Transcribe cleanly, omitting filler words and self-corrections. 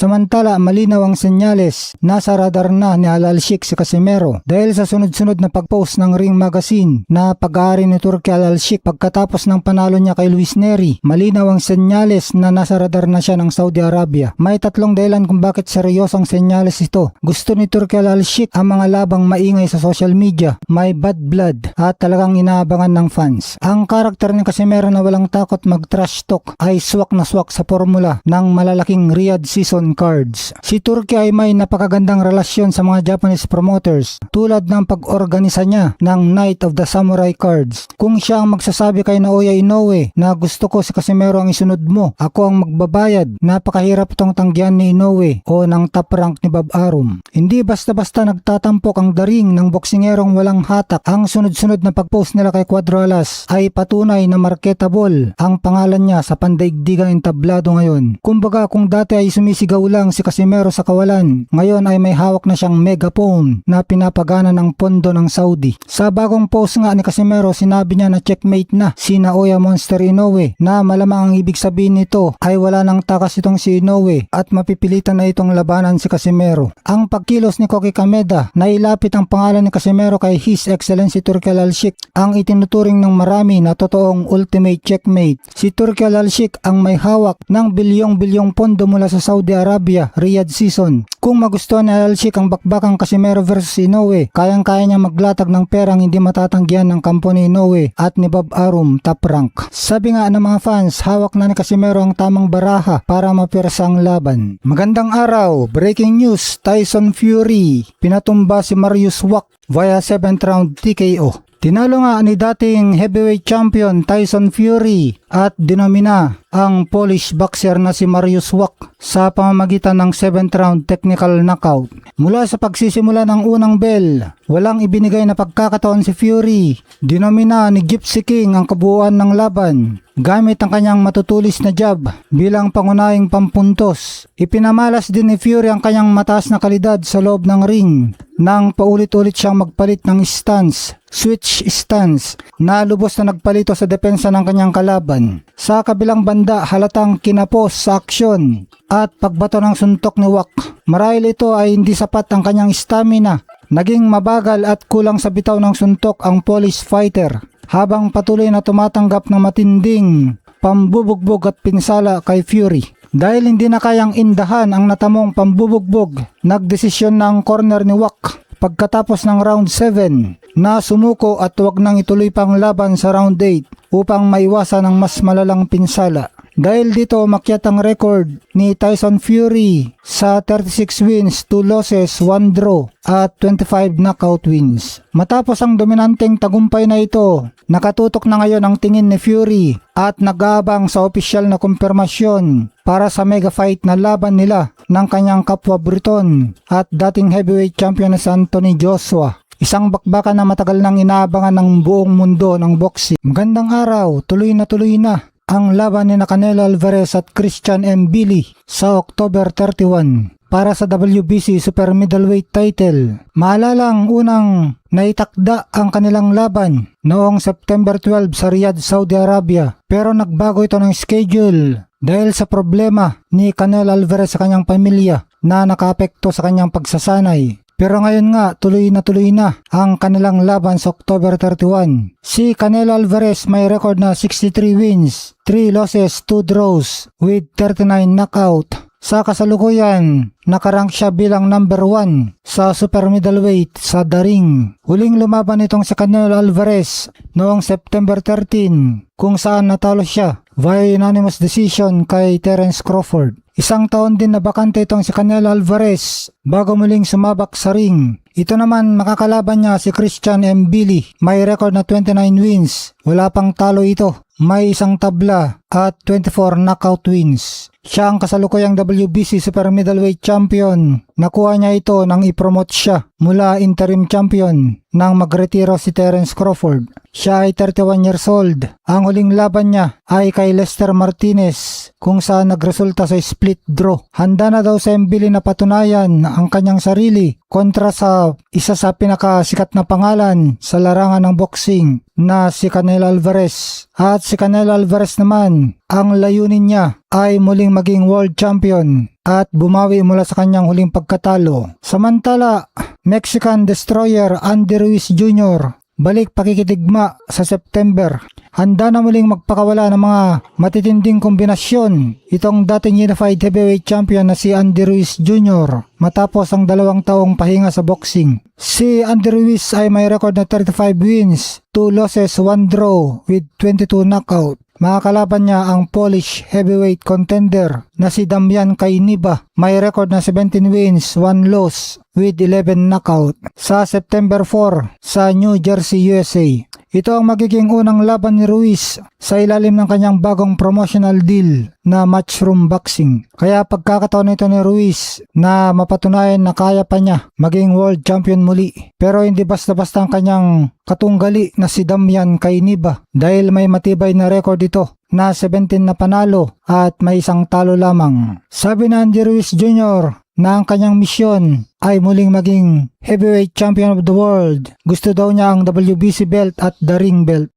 Samantala, malinaw ang senyales. Nasa radar na ni Al-Alshik si Casimero dahil sa sunod-sunod na pag-post ng Ring Magazine na pag-aari ni Turki Al-Alshik pagkatapos ng panalo niya kay Luis Nery. Malinaw ang senyales na nasa radar na siya ng Saudi Arabia. May tatlong dahilan kung bakit seryosong senyales ito. Gusto ni Turki Al-Alshik ang mga labang maingay sa social media, may bad blood at talagang inaabangan ng fans. Ang karakter ni Casimero na walang takot mag-trash talk ay swak na swak sa formula ng malalaking Riyadh season cards. Si Turki ay may napakagandang relasyon sa mga Japanese promoters tulad ng pag-organisa niya ng Night of the Samurai cards. Kung siya ang magsasabi kay Naoya Inoue na gusto ko si Casimero ang isunod mo, ako ang magbabayad, napakahirap itong tanggihan ni Inoue o ng top rank ni Bob Arum. Hindi basta-basta nagtatampok ang daring ng boksingerong walang hatak. Ang sunod-sunod na pag-post nila kay Cuadro Alas ay patunay na marketable ang pangalan niya sa pandaigdigang entablado ngayon. Kumbaga kung dati ay sumisigaw lang si Casimero sa kawalan, ngayon ay may hawak na siyang megaphone na pinapagana ng pondo ng Saudi. Sa bagong post nga ni Casimero, sinabi niya na checkmate na si Naoya Monster Inoue, na malamang ang ibig sabihin nito ay wala nang takas itong si Inoue at mapipilitan na itong labanan si Casimero. Ang pagkilos ni Koki Kameda na ilapit ang pangalan ni Casimero kay His Excellency Turki Al-Alshik ang itinuturing ng marami na totoong ultimate checkmate. Si Turki Al-Alshik ang may hawak ng bilyong-bilyong pondo mula sa Saudi Arabia Riyadh season. Kung magustuhan ni Al-Alshik ang bakbakang Casimero versus Inoue, kayang-kaya niya maglatag ng perang hindi matatanggihan ng kampo ni Inoue at ni Bob Arum top rank. Sabi nga ng mga fans, hawak na ni Casimero ang tamang baraha para mapirsa ang laban. Magandang araw, breaking news, Tyson Fury pinatumba si Marius Wack via 7th round TKO. Tinalo nga ni dating heavyweight champion Tyson Fury at dinomina ang Polish boxer na si Marius Wack sa pamamagitan ng 7th round technical knockout. Mula sa pagsisimula ng unang bell, walang ibinigay na pagkakataon si Fury. Dinomina ni Gypsy King ang kabuuan ng laban gamit ang kanyang matutulis na jab bilang pangunahing pampuntos. Ipinamalas din ni Fury ang kanyang mataas na kalidad sa loob ng ring nang paulit-ulit siyang magpalit ng stance, switch stance, na lubos na nagpalito sa depensa ng kanyang kalaban. Sa kabilang banda, halatang kinapos sa aksyon at pagbato ng suntok ni Wack. Marahil ito ay hindi sapat ang kanyang stamina. Naging mabagal at kulang sa bitaw ng suntok ang Polish fighter habang patuloy na tumatanggap ng matinding pambubugbog at pinsala kay Fury. Dahil hindi na kayang indahan ang natamong pambubugbog, nagdesisyon na ang corner ni Wack pagkatapos ng round 7 na sumuko at huwag nang ituloy pang laban sa round 8 upang maiwasan ang mas malalang pinsala. Dahil dito umakyat ang record ni Tyson Fury sa 36 wins, 2 losses, 1 draw at 25 knockout wins. Matapos ang dominanteng tagumpay na ito, nakatutok na ngayon ang tingin ni Fury at nag-aabang sa opisyal na kumpirmasyon para sa mega fight na laban nila ng kanyang kapwa Briton at dating heavyweight champion na si Anthony Joshua. Isang bakbakan na matagal nang inaabangan ng buong mundo ng boxing. Magandang araw, tuloy na ang laban ni Canelo Alvarez at Christian Mbili sa October 31 para sa WBC Super Middleweight title. Maalalang unang naitakda ang kanilang laban noong September 12 sa Riyadh, Saudi Arabia, pero nagbago ito ng schedule dahil sa problema ni Canelo Alvarez sa kanyang pamilya na nakaapekto sa kanyang pagsasanay. Pero ngayon nga, tuloy na ang kanilang laban sa October 31. Si Canelo Alvarez may record na 63 wins, 3 losses, 2 draws with 39 knockout. Sa kasalukuyan, nakarank siya bilang number 1 sa super middleweight sa The Ring. Huling lumaban itong si Canelo Alvarez noong September 13 kung saan natalo siya via unanimous decision kay Terence Crawford. Isang taon din na bakante itong si Canelo Alvarez bago muling sumabak sa ring. Ito naman makakalaban niya si Christian Mbili. May record na 29 wins. Wala pang talo ito. May isang tabla at 24 knockout wins. Siya ang kasalukuyang WBC Super Middleweight Champion. Nakuha niya ito nang ipromote siya mula interim champion nang magretiro si Terence Crawford. Siya ay 31 years old. Ang huling laban niya ay kay Lester Martinez kung saan nagresulta sa split draw. Handa na daw sa Mbili na patunayan ang kanyang sarili kontra sa isa sa pinakasikat na pangalan sa larangan ng boxing na si Canelo Alvarez. At si Canelo Alvarez naman, ang layunin niya ay muling maging world champion at bumawi mula sa kanyang huling pagkatalo. Samantala, Mexican Destroyer Andy Ruiz Jr. balik pakikitigma sa September. Handa na muling magpakawala ng mga matitinding kombinasyon itong dating Unified Heavyweight Champion na si Andy Ruiz Jr. matapos ang 2 taong pahinga sa boxing. Si Andy Ruiz ay may record na 35 wins, 2 losses, 1 draw with 22 knockout. Makakalaban niya ang Polish heavyweight contender na si Damian Kainiba. May record na 17 wins, 1 loss with 11 knockout sa September 4 sa New Jersey, USA. Ito ang magiging unang laban ni Ruiz sa ilalim ng kanyang bagong promotional deal na Matchroom Boxing. Kaya pagkakataon ito ni Ruiz na mapatunayan na kaya pa niya maging world champion muli. Pero hindi basta-basta ang kanyang katunggali na si Damian Kainiba dahil may matibay na record ito na 17 na panalo at may 1 talo lamang. Sabi ni Andy Ruiz Jr. na ang kanyang misyon ay muling maging heavyweight champion of the world. Gusto daw niya ang WBC belt at the ring belt.